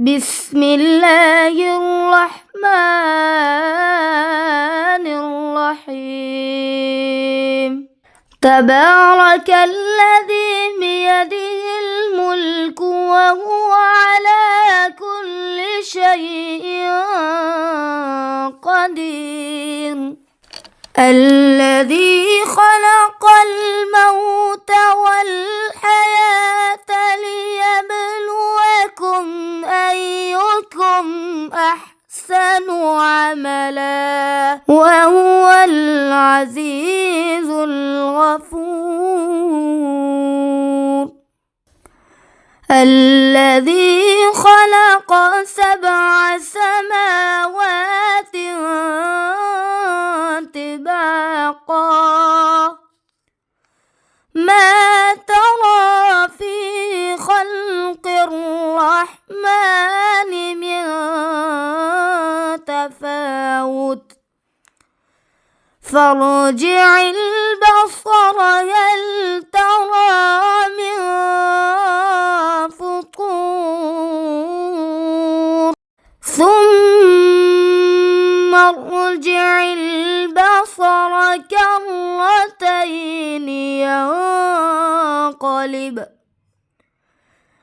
بسم الله الرحمن الرحيم. تبارك الذي بيده الملك وهو على كل شيء قدير. الذي خلق الموت والحياة ليبلوكم أيكم أحسن عملا وهو العزيز الغفور. الذي خلق 7 سماوات طباقا ما ترى في خلق الرحمن من تفاوت فارجع البصر هل ترى من فطور ثم ارجع البصر كرتين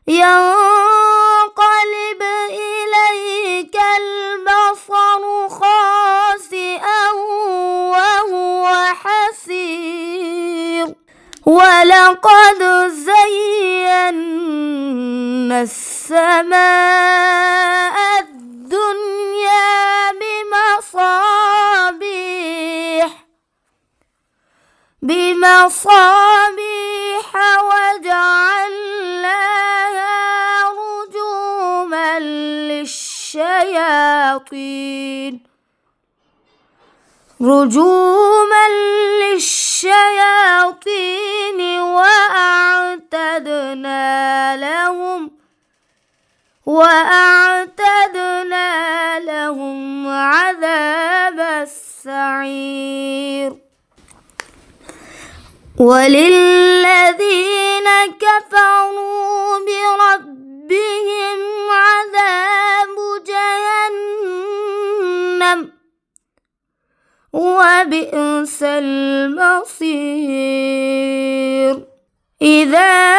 ينقلب إليك البصر خاسئا وهو حسير. ولقد زينا السماء الدنيا بمصابيح وجعلناها رجوما للشياطين وأعتدنا لهم عذاب السعير. وللذين كفروا بربهم عذاب جهنم وبئس المصير. إذا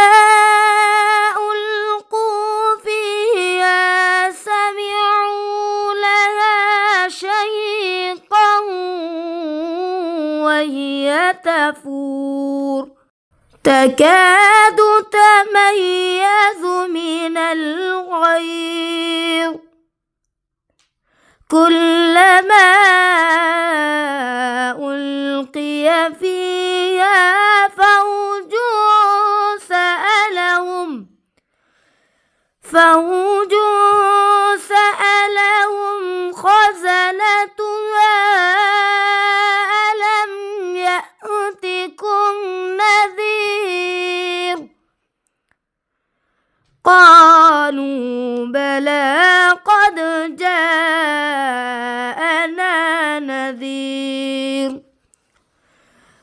ألقوا فيها سمعوا لها شهيقا وهي تفور تكاد تميز من الغيظ كلما ألقي فيها فوج سألهم خزنتها ألم يأتكم نذير قالوا بلى قد جاءنا نذير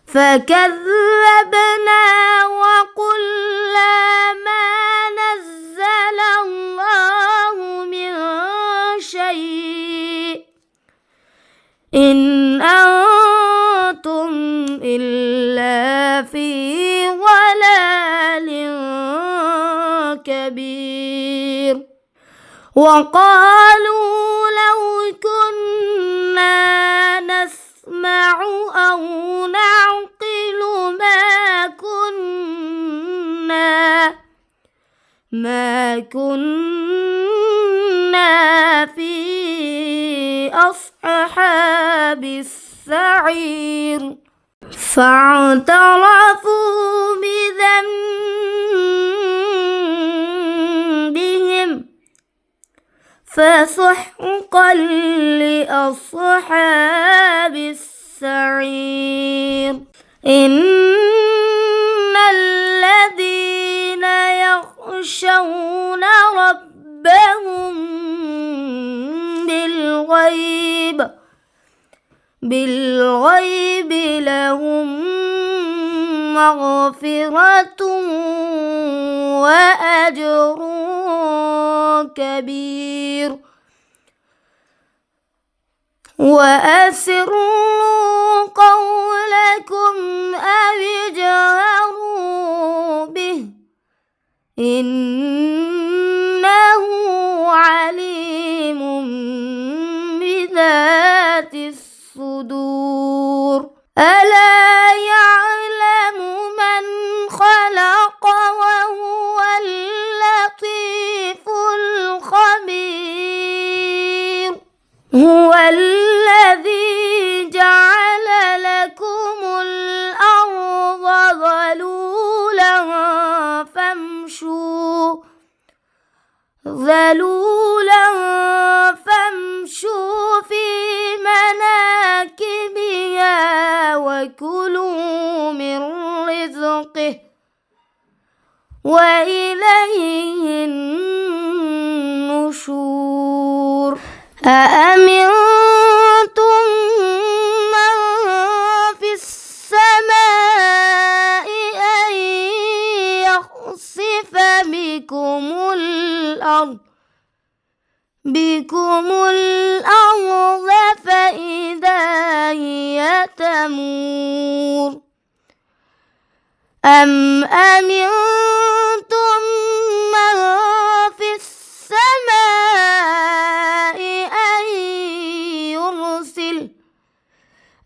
فكذبنا وقلنا ما نزل الله من شيء إن أنتم إلا في ضلال كبير. وقالوا لو كنا نسمع أو نعقل ما كنا في أصحاب السعير. فاعترفوا بذنبهم فسحقا لأصحاب السعير. إن الذين يخشون ربهم بالغيب لهم مغفرة وأجر كبير. وأسروا قولكم أو اجهروا به إنه عليم بذات الصدور. ألا يعلم من خلق وهو اللطيف الخبير. هو الذي جعل لكم الأرض ذلولا فامشوا في مناكبها وكلوا من رزقه وإليه النشور. أأمنتم من في السماء أن يخسف بكم الأرض فإذا هي تمور. أم أمنتم من في السماء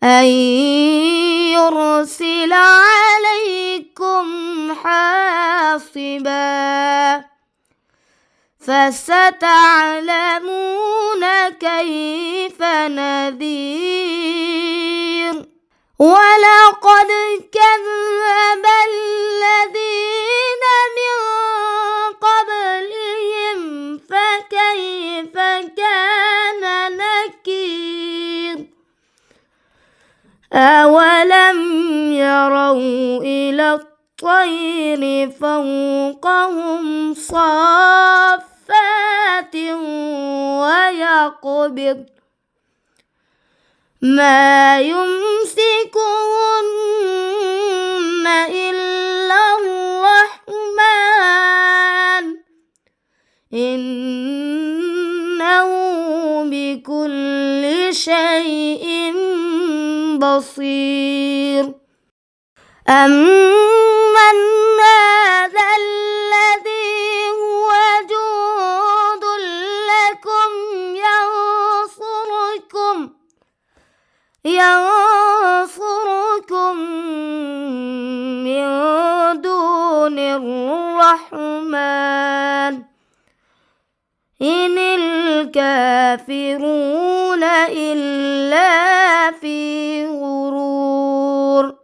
أن يرسل عليكم حاصبا فستعلمون كيف نذير. ولقد كذب الذين من قبلهم فكيف كان نكير. أولم يروا إلى الطير فوقهم صافات ويقبض ما يمسكهن إلا الرحمن إنه بكل شيء بصير. أمن هذا الذي هو جند لكم ينصركم من دون الرحمن إن الكافرون إلا في غرور.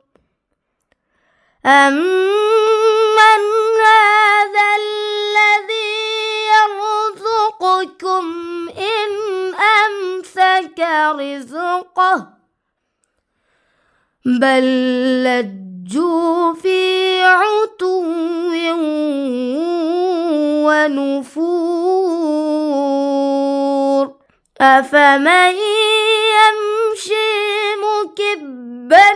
أمن هذا الذي يرزقكم إن أمسك رزقه بل لجوا في عتو ونفور. أفمن يمشي مكبا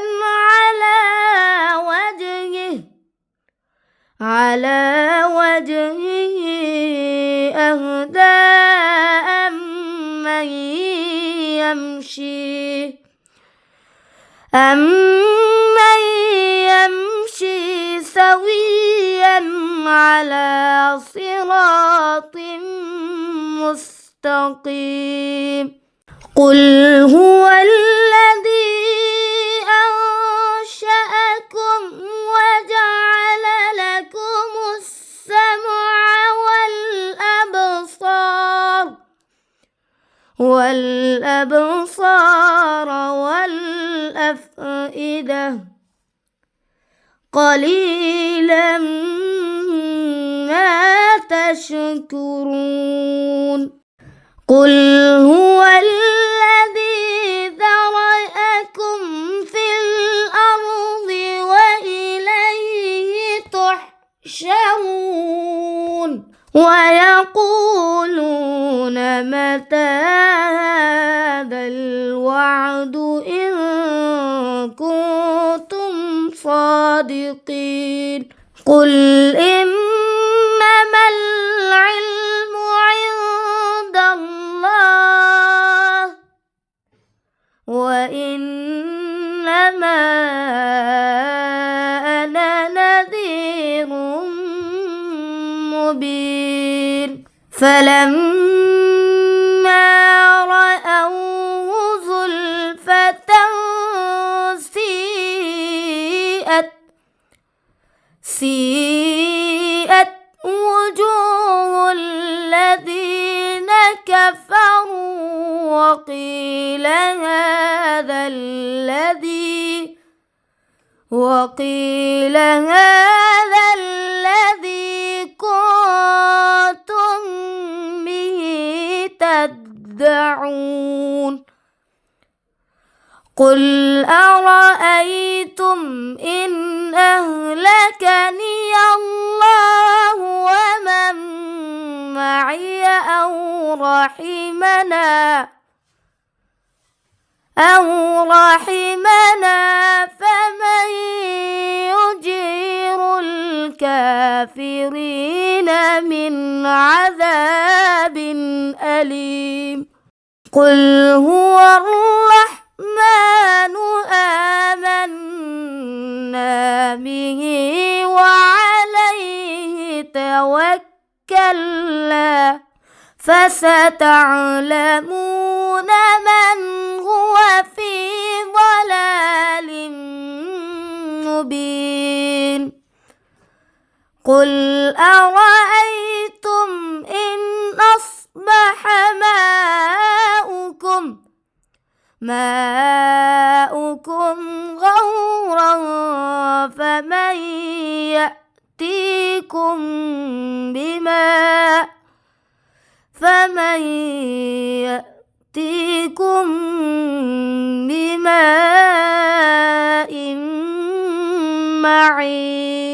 على وجهه أهدى أمن يمشي سويا على صراط مستقيم. قل هو الذي أنشأكم وجعل لكم السمع والأبصار والأفئدة قليلا ما تشكرون. قل هو الذي ذرأكم في الأرض وإليه تحشرون. ويقولون متى هذا الوعد إن كنتم صادقين. الصادقين قل إنما العلم عند الله وإنما أنا نذير مبين فلما رأوه زلفة سيئت وجوه الذين كفروا وقيل هذا الذي كنتم به تدعون قل أرأيتم إن أهلكني الله ومن معي أو رحمنا فمن يجير الكافرين من عذاب أليم قل هو الرحمن آمنا به وعليه توكلنا فستعلمون من هو في ضلال مبين قل أرأيتم إن أصبح ماؤكم غورا فمن يأتيكم بماء معين